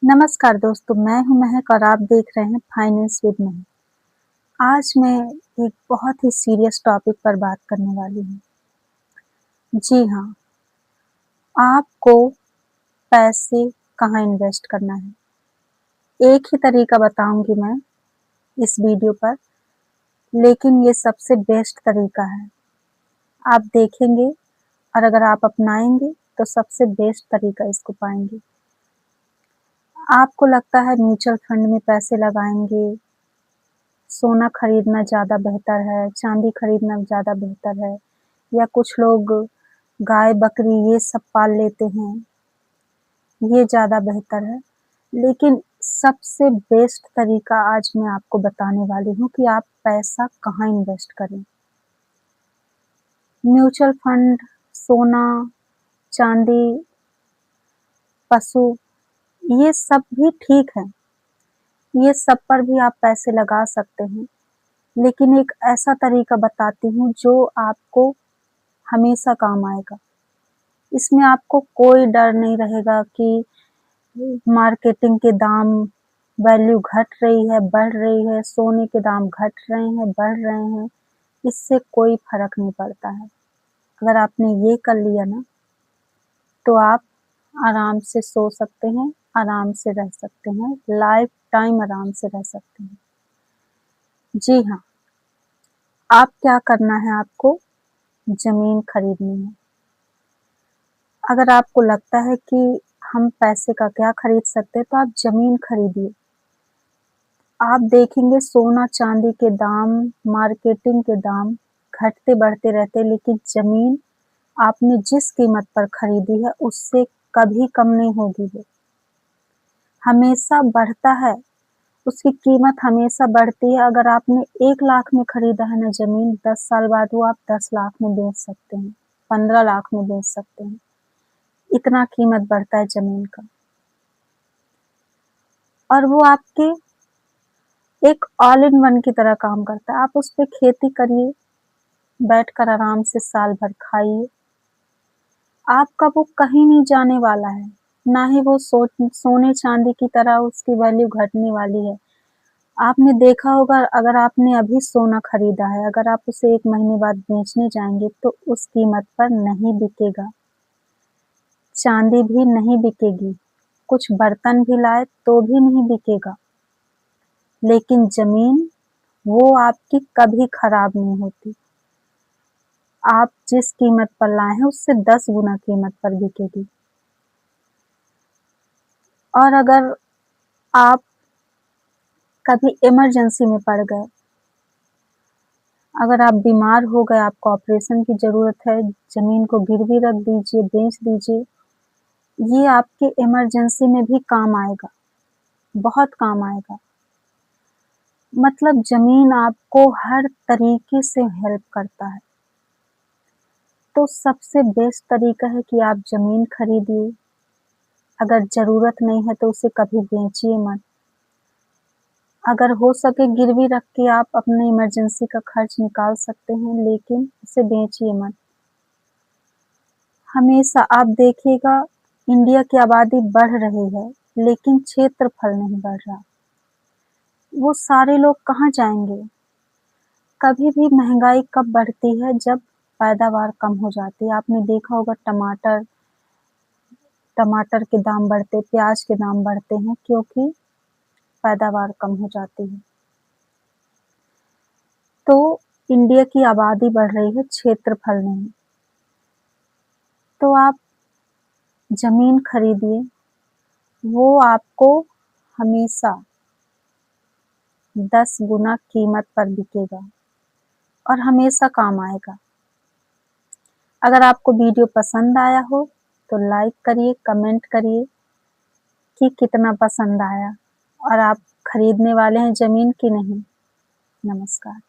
नमस्कार दोस्तों, मैं हूं महक और आप देख रहे हैं फाइनेंस विद महक। आज मैं एक बहुत ही सीरियस टॉपिक पर बात करने वाली हूं। जी हाँ, आपको पैसे कहाँ इन्वेस्ट करना है। एक ही तरीका बताऊंगी मैं इस वीडियो पर, लेकिन ये सबसे बेस्ट तरीका है। आप देखेंगे और अगर आप अपनाएंगे तो सबसे बेस्ट तरीका इसको पाएंगे। आपको लगता है म्यूचुअल फंड में पैसे लगाएंगे, सोना खरीदना ज़्यादा बेहतर है, चांदी खरीदना ज़्यादा बेहतर है, या कुछ लोग गाय, बकरी ये सब पाल लेते हैं, ये ज़्यादा बेहतर है। लेकिन सबसे बेस्ट तरीका आज मैं आपको बताने वाली हूँ कि आप पैसा कहाँ इन्वेस्ट करें। म्यूचुअल फंड, सोना, चांदी, पशु, ये सब भी ठीक है, ये सब पर भी आप पैसे लगा सकते हैं। लेकिन एक ऐसा तरीका बताती हूँ जो आपको हमेशा काम आएगा। इसमें आपको कोई डर नहीं रहेगा कि मार्केटिंग के दाम, वैल्यू घट रही है, बढ़ रही है, सोने के दाम घट रहे हैं, बढ़ रहे हैं, इससे कोई फ़र्क नहीं पड़ता है। अगर आपने ये कर लिया ना, तो आप आराम से सो सकते हैं, आराम से रह सकते हैं, लाइफ़ टाइम आराम से रह सकते हैं। जी हाँ, आप क्या करना है, आपको ज़मीन खरीदनी है। अगर आपको लगता है कि हम पैसे का क्या खरीद सकते हैं, तो आप ज़मीन खरीदिए। आप देखेंगे सोना चांदी के दाम, मार्केटिंग के दाम घटते बढ़ते रहते हैं, लेकिन ज़मीन आपने जिस कीमत पर खरीदी है उससे कभी कम नहीं होगी। वो हमेशा बढ़ता है, उसकी कीमत हमेशा बढ़ती है। अगर आपने 1 लाख में खरीदा है ना ज़मीन, 10 साल बाद वो आप 10 लाख में बेच सकते हैं, 15 लाख में बेच सकते हैं। इतना कीमत बढ़ता है ज़मीन का। और वो आपके एक ऑल इन वन की तरह काम करता है। आप उस पे खेती करिए, बैठकर आराम से साल भर खाइए। आपका वो कहीं नहीं जाने वाला है, ना ही वो सोने चांदी की तरह उसकी वैल्यू घटने वाली है। आपने देखा होगा, अगर आपने अभी सोना खरीदा है, अगर आप उसे 1 महीने बाद बेचने जाएंगे तो उस कीमत पर नहीं बिकेगा। चांदी भी नहीं बिकेगी, कुछ बर्तन भी लाए तो भी नहीं बिकेगा। लेकिन ज़मीन, वो आपकी कभी खराब नहीं होती। आप जिस कीमत पर लाए हैं उससे 10 गुना कीमत पर बिकेगी। और अगर आप कभी इमरजेंसी में पड़ गए, अगर आप बीमार हो गए, आपको ऑपरेशन की ज़रूरत है, ज़मीन को गिरवी रख दीजिए, बेच दीजिए। ये आपके इमरजेंसी में भी काम आएगा, बहुत काम आएगा। मतलब ज़मीन आपको हर तरीके से हेल्प करता है। तो सबसे बेस्ट तरीका है कि आप ज़मीन खरीदिए। अगर ज़रूरत नहीं है तो उसे कभी बेचिए मत। अगर हो सके गिरवी रख के आप अपने इमरजेंसी का खर्च निकाल सकते हैं, लेकिन उसे बेचिए मत। हमेशा आप देखिएगा, इंडिया की आबादी बढ़ रही है, लेकिन क्षेत्रफल नहीं बढ़ रहा। वो सारे लोग कहाँ जाएंगे? कभी भी महंगाई कब बढ़ती है? जब पैदावार कम हो जाती है। आपने देखा होगा, टमाटर के दाम बढ़ते, प्याज के दाम बढ़ते हैं, क्योंकि पैदावार कम हो जाती है। तो इंडिया की आबादी बढ़ रही है, क्षेत्रफल नहीं। तो आप ज़मीन खरीदिए, वो आपको हमेशा 10 गुना कीमत पर बिकेगा और हमेशा काम आएगा। अगर आपको वीडियो पसंद आया हो तो लाइक करिए, कमेंट करिए कि कितना पसंद आया और आप खरीदने वाले हैं ज़मीन कि नहीं। नमस्कार।